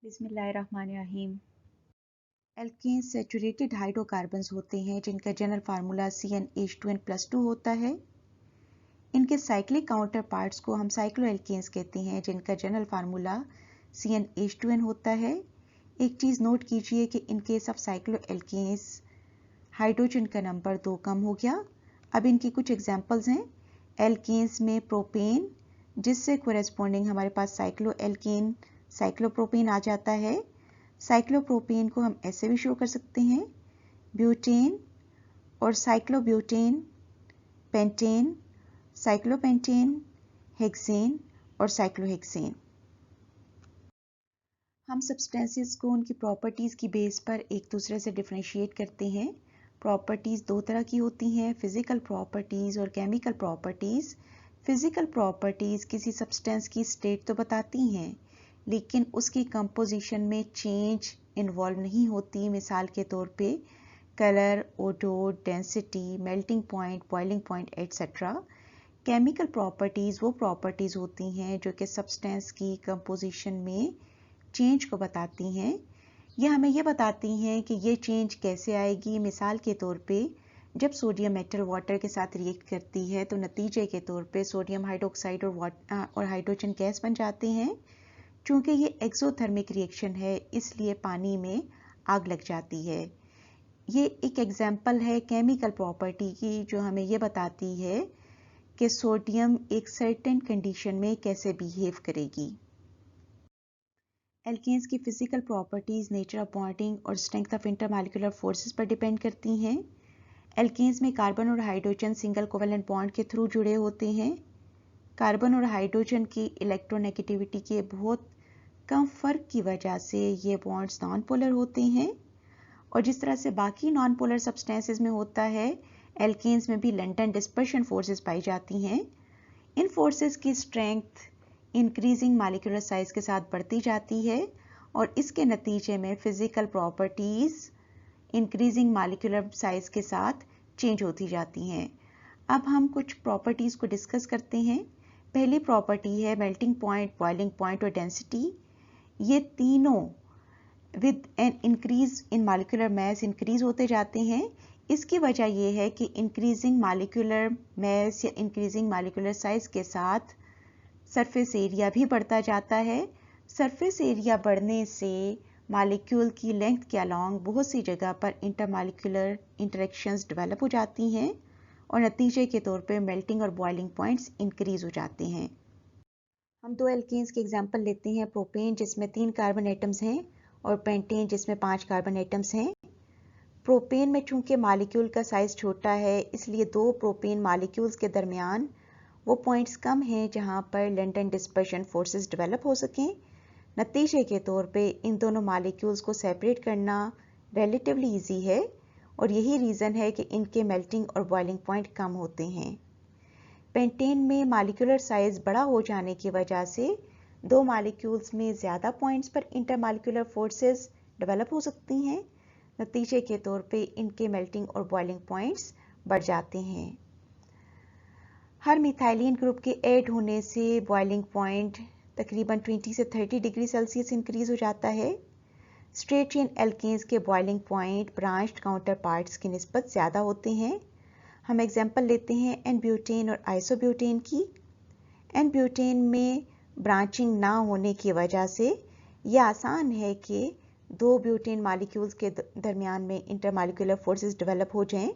बिस्मिल्लाहिर्रहमानिर्रहीम। Alkanes saturated hydrocarbons होते हैं जिनका जनरल फार्मूला CnH2n+2 होता है। इनके साइक्लिक काउंटर पार्ट्स को हम साइक्लोएल्केन्स कहते हैं जिनका जनरल फार्मूला CnH2n होता है। एक चीज़ नोट कीजिए कि इनके सब साइक्लोएल्केन्स हाइड्रोजन का नंबर 2 कम हो गया। अब इनकी कुछ एग्जांपल्स हैं। एल्केन्स में प्रोपेन, जिससे कोरेस्पॉन्डिंग हमारे पास साइक्लोएल्केन साइक्लोप्रोपेन आ जाता है। साइक्लोप्रोपेन को हम ऐसे भी शो कर सकते हैं, ब्यूटेन और साइक्लोब्यूटेन, पेंटेन, साइक्लोपेंटेन, हेक्सेन और साइक्लोहेक्सेन। हम सब्सटेंसेस को उनकी प्रॉपर्टीज़ की बेस पर एक दूसरे से डिफरेंशिएट करते हैं। प्रॉपर्टीज़ दो तरह की होती हैं, फिज़िकल प्रॉपर्टीज़ और केमिकल प्रॉपर्टीज़। फिज़िकल प्रॉपर्टीज़ किसी सब्सटेंस की स्टेट तो बताती हैं, लेकिन उसकी कंपोजिशन में चेंज इन्वॉल्व नहीं होती। मिसाल के तौर पे colour, odour, density, melting point, boiling point etcetera. Chemical properties वो प्रॉपर्टीज़ होती हैं जो कि सब्सटेंस की कंपोजिशन में चेंज को बताती हैं। यह हमें यह बताती हैं कि ये चेंज कैसे आएगी। मिसाल के तौर पे जब सोडियम मेटल वाटर के साथ रिएक्ट करती है तो नतीजे के तौर पे सोडियम हाइड्रोक्साइड और हाइड्रोजन गैस बन जाते हैं। चूँकि ये एक्सोथर्मिक रिएक्शन है, इसलिए पानी में आग लग जाती है। ये एक एग्जाम्पल है केमिकल प्रॉपर्टी की जो हमें ये बताती है कि सोडियम एक सर्टेन कंडीशन में कैसे बिहेव करेगी। एल्केन्स की physical properties nature of bonding और स्ट्रेंथ ऑफ इंटरमॉलिक्यूलर फोर्सेस पर डिपेंड करती हैं। एल्केन्स में कार्बन और हाइड्रोजन सिंगल कोवेलेंट बॉन्ड के थ्रू जुड़े होते हैं। कार्बन और हाइड्रोजन की इलेक्ट्रोनेगेटिविटी के बहुत कम फर्क की वजह से ये बॉन्ड्स नॉन पोलर होते हैं, और जिस तरह से बाकी नॉन पोलर सब्सटेंसेस में होता है, एल्केन्स में भी लंडन डिस्पर्शन फोर्सेस पाई जाती हैं। इन फोर्सेस की स्ट्रेंथ इंक्रीजिंग मॉलिक्यूलर साइज के साथ बढ़ती जाती है और इसके नतीजे में physical properties increasing molecular size के साथ चेंज होती जाती हैं। अब हम कुछ प्रॉपर्टीज को डिस्कस करते हैं। पहली प्रॉपर्टी है मेल्टिंग पॉइंट, बॉइलिंग पॉइंट और डेंसिटी। ये तीनों with an increase in molecular mass increase होते जाते हैं। इसकी वजह यह है कि इंक्रीजिंग मॉलिक्यूलर मास या इंक्रीजिंग मॉलिक्यूलर साइज के साथ सरफेस एरिया भी बढ़ता जाता है। सरफेस एरिया बढ़ने से मॉलिक्यूल की लेंथ के अलॉन्ग बहुत सी जगह पर इंटरमॉलिक्यूलर इंटरेक्शंस डेवलप हो जाती हैं और नतीजे के तौर पे मेल्टिंग और बॉइलिंग पॉइंट्स इंक्रीज हो जाते हैं। हम दो एल्केन्स के एग्जांपल लेते हैं, प्रोपेन जिसमें 3 कार्बन एटम्स हैं और पेंटेन जिसमें 5 कार्बन एटम्स हैं। प्रोपेन में चूंकि मॉलिक्यूल का साइज छोटा है, इसलिए दो प्रोपेन मॉलिक्यूल्स के दरमियान वो पॉइंट्स कम हैं जहां पर लंडन डिस्पर्शन फोर्सेस डेवलप हो सकें। नतीजे के तौर पे इन दोनों मॉलिक्यूल्स को सेपरेट करना रिलेटिवली इजी है और यही रीज़न है कि इनके मेल्टिंग और बॉइलिंग पॉइंट कम होते हैं। पेंटेन में मॉलिक्यूलर साइज बड़ा हो जाने की वजह से दो मॉलिक्यूल्स में ज़्यादा पॉइंट्स पर इंटरमॉलिक्यूलर फोर्सेस डेवलप हो सकती हैं। नतीजे के तौर पे इनके मेल्टिंग और बॉइलिंग पॉइंट्स बढ़ जाते हैं। हर मिथाइलिन ग्रुप के ऐड होने से बॉइलिंग पॉइंट तकरीबन 20 से 30 डिग्री सेल्सियस इंक्रीज हो जाता है। स्ट्रेट चेन एल्केन्स के boiling point branched counter parts की निस्बत ज़्यादा होते हैं। हम एग्जांपल लेते हैं एन-ब्यूटेन और आइसोब्यूटेन की। एन-ब्यूटेन में ब्रांचिंग ना होने की वजह से यह आसान है कि दो ब्यूटेन मॉलिक्यूल्स के दरमियान में इंटरमॉलिक्यूलर फोर्सेस डेवलप हो जाएं,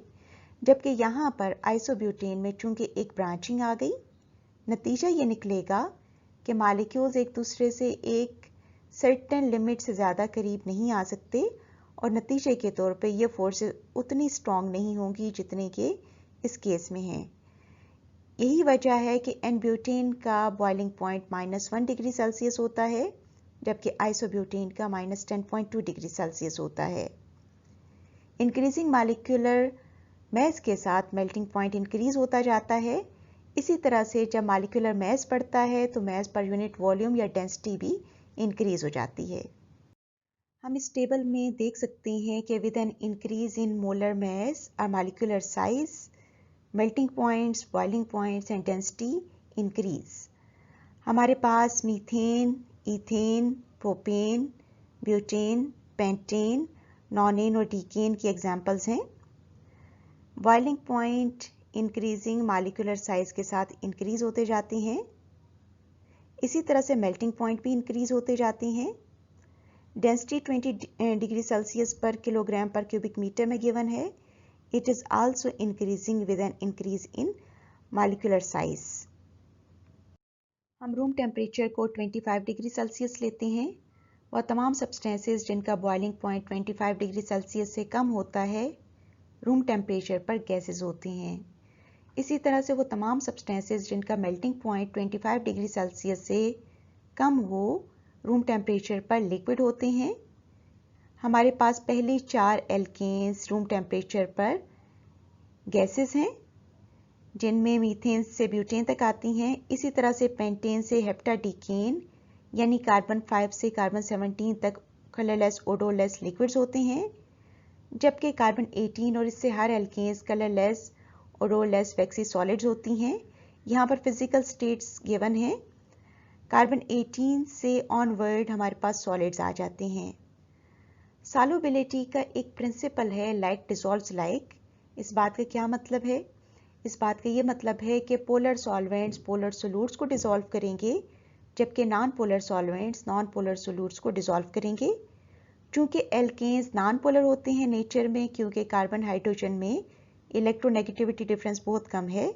जबकि यहाँ पर आइसोब्यूटेन में चूंकि एक ब्रांचिंग आ गई, नतीजा ये निकलेगा कि मॉलिक्यूल्स एक दूसरे से एक सर्टेन लिमिट से ज़्यादा करीब नहीं आ सकते और नतीजे के तौर पे ये फोर्सेस उतनी स्ट्रॉन्ग नहीं होंगी जितने के इस केस में हैं। यही वजह है कि एन-ब्यूटेन का बॉइलिंग पॉइंट -1 डिग्री सेल्सियस होता है, जबकि आइसोब्यूटेन का -10.2 डिग्री सेल्सियस होता है। इंक्रीजिंग मॉलिक्यूलर मास के साथ मेल्टिंग पॉइंट इंक्रीज होता जाता है। इसी तरह से जब मॉलिक्यूलर मास बढ़ता है तो मास पर यूनिट वॉल्यूम या डेंसिटी भी इंक्रीज हो जाती है। हम इस टेबल में देख सकते हैं कि with an increase in molar mass और molecular size, melting points, boiling points and density increase. हमारे पास methane, ethane, propane, butane, pentane, nonane और डीकेन की एग्जांपल्स हैं। Boiling point increasing molecular size के साथ इंक्रीज होते जाते हैं। इसी तरह से मेल्टिंग पॉइंट भी इंक्रीज होते जाते हैं। डेंसिटी 20 डिग्री सेल्सियस पर किलोग्राम पर क्यूबिक मीटर में गिवन है। It is also increasing with an increase in molecular size. हम रूम टेम्परेचर को 25 डिग्री सेल्सियस लेते हैं। वह तमाम सब्सटेंसेस जिनका बॉइलिंग पॉइंट 25 डिग्री सेल्सियस से कम होता है रूम टेम्परेचर पर गैसेस होते हैं। इसी तरह से वो तमाम सब्सटेंसेस जिनका मेल्टिंग पॉइंट 25 डिग्री सेल्सियस से कम हो रूम टेम्परेचर पर लिक्विड होते हैं। हमारे पास पहले 4 एल्केन्स रूम टेम्परेचर पर गैसेस हैं जिनमें मीथेन से ब्यूटेन तक आती हैं। इसी तरह से पेंटेन से हेप्टाडीकेन यानी कार्बन 5 से कार्बन 17 तक कलरलेस ओडोरलेस लिक्विड्स होते हैं, जबकि कार्बन 18 और इससे हर एल्केन्स कलरलेस ओडोरलेस वैक्सी सॉलिड्स होती हैं। यहाँ पर फिजिकल स्टेट्स गिवन है। कार्बन 18 से ऑनवर्ड हमारे पास सॉलिड्स आ जाते हैं। सॉल्युबिलिटी का एक प्रिंसिपल है लाइक डिसॉल्व्स लाइक। इस बात का क्या मतलब है? इस बात का ये मतलब है कि पोलर सॉल्वेंट्स पोलर सोल्यूट्स को डिसॉल्व करेंगे, जबकि non polar solvents non polar solutes को डिसॉल्व करेंगे। चूंकि एल्केन्स नॉन पोलर होते हैं नेचर में, क्योंकि कार्बन हाइड्रोजन में इलेक्ट्रोनेगेटिविटी डिफरेंस बहुत कम है,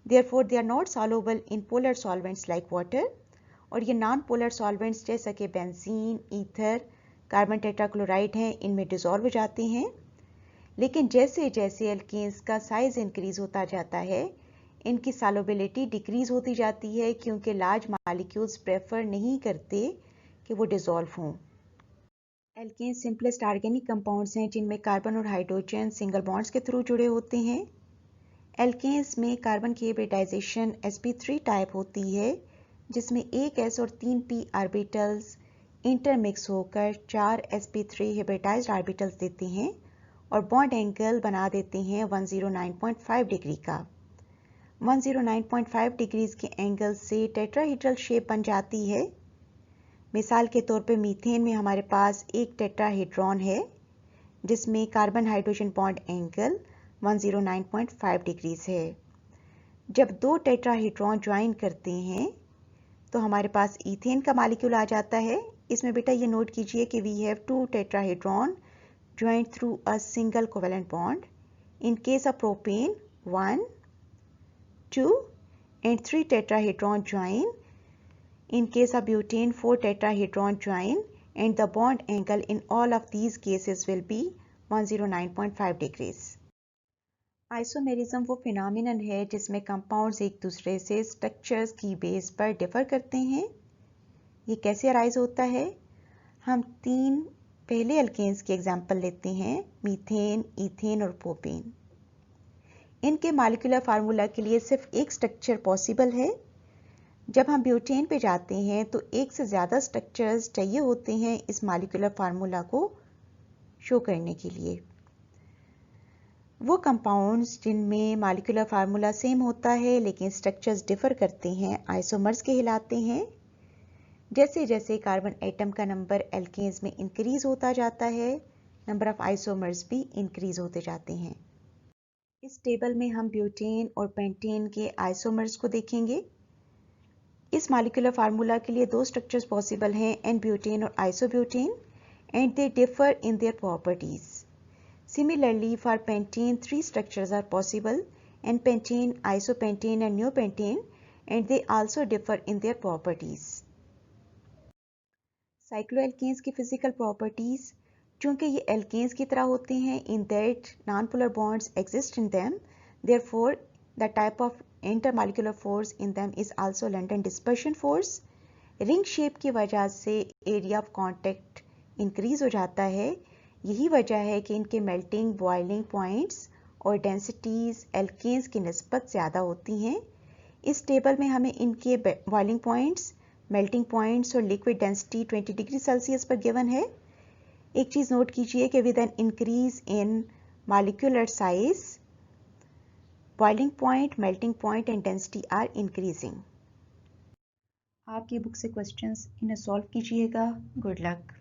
therefore they are not soluble in polar solvents like water. और ये नॉन पोलर सॉल्वेंट्स जैसा कि बेंजीन, ईथर, कार्बन टेट्राक्लोराइड हैं, इनमें डिसॉल्व हो जाते हैं। लेकिन जैसे जैसे एल्केन्स का साइज इंक्रीज होता जाता है इनकी सॉल्युबिलिटी डिक्रीज होती जाती है, क्योंकि लार्ज मॉलिक्यूल्स प्रेफर नहीं करते कि वो डिसॉल्व हों। एल्केन्स सिंपलेस्ट ऑर्गेनिक कंपाउंड्स हैं जिनमें कार्बन और हाइड्रोजन सिंगल बॉन्ड्स के थ्रू जुड़े होते हैं। एल्केन्स में कार्बन की हाइब्रिडाइजेशन sp3 टाइप होती है, जिसमें एक s और 3 p ऑर्बिटल्स इंटरमिक्स होकर 4 sp3 हाइब्रिडाइज्ड ऑर्बिटल्स देते हैं और बॉन्ड एंगल बना देते हैं 109.5 डिग्री का। 109.5 डिग्रीज के एंगल से टेट्राहेड्रल शेप बन जाती है। मिसाल के तौर पे मीथेन में हमारे पास एक टेट्राहेड्रॉन है जिसमें carbon hydrogen bond angle 109.5 degrees है। जब दो टेट्राहेड्रॉन ज्वाइन करते हैं तो हमारे पास ईथेन का मॉलिक्यूल आ जाता है। इसमें बेटा ये नोट कीजिए कि we have 2 tetrahedron joined through a single covalent bond. In case of propane, 1, 2 and 3 tetrahedron join. In case of butane, 4 tetrahedron join and the bond angle in all of these cases will be 109.5 degrees. Isomerism वो phenomenon है जिसमें compounds एक दूसरे से structures की base पर differ करते हैं। ये कैसे अराइज होता है? हम 3 पहले एल्केन्स की एग्जांपल लेते हैं, मीथेन, ईथेन और प्रोपेन। इनके मॉलिक्यूलर फार्मूला के लिए सिर्फ एक स्ट्रक्चर पॉसिबल है। जब हम ब्यूटेन पे जाते हैं तो एक से ज़्यादा स्ट्रक्चर्स चाहिए होते हैं इस मॉलिक्यूलर फार्मूला को शो करने के लिए। वो कंपाउंड्स जिनमें मॉलिक्यूलर फार्मूला सेम होता है लेकिन स्ट्रक्चर्स डिफर करते हैं आइसोमर्स कहलाते हैं। जैसे जैसे कार्बन एटम का नंबर एल्केन्स में इंक्रीज होता जाता है, नंबर ऑफ आइसोमर्स भी इंक्रीज होते जाते हैं। इस टेबल में हम ब्यूटेन और पेंटेन के आइसोमर्स को देखेंगे। इस मॉलिक्यूलर फार्मूला के लिए 2 स्ट्रक्चर्स पॉसिबल हैं, एन ब्यूटेन और isobutane, and they differ in their properties. Similarly for pentane 3 structures are possible, n pentane, isopentane and neopentane, and they also differ in their properties. Cycloalkanes की physical properties, चूंकि ये alkanes की तरह होते हैं in that nonpolar bonds exist in them, therefore the type of intermolecular force in them is also London dispersion force. Ring shape की वजह से एरिया ऑफ कांटेक्ट इंक्रीज हो जाता है। यही वजह है कि इनके मेल्टिंग बॉइलिंग पॉइंट्स और डेंसिटीज एल्केन्स की निस्बत ज़्यादा होती हैं। इस टेबल में हमें इनके बॉइलिंग पॉइंट्स, मेल्टिंग पॉइंट्स और लिक्विड डेंसिटी 20 डिग्री सेल्सियस पर गिवन है। एक चीज़ नोट कीजिए कि with an increase in molecular size boiling point, melting point and density are increasing. आपकी बुक से क्वेश्चंस इन्हें सॉल्व कीजिएगा। Good luck.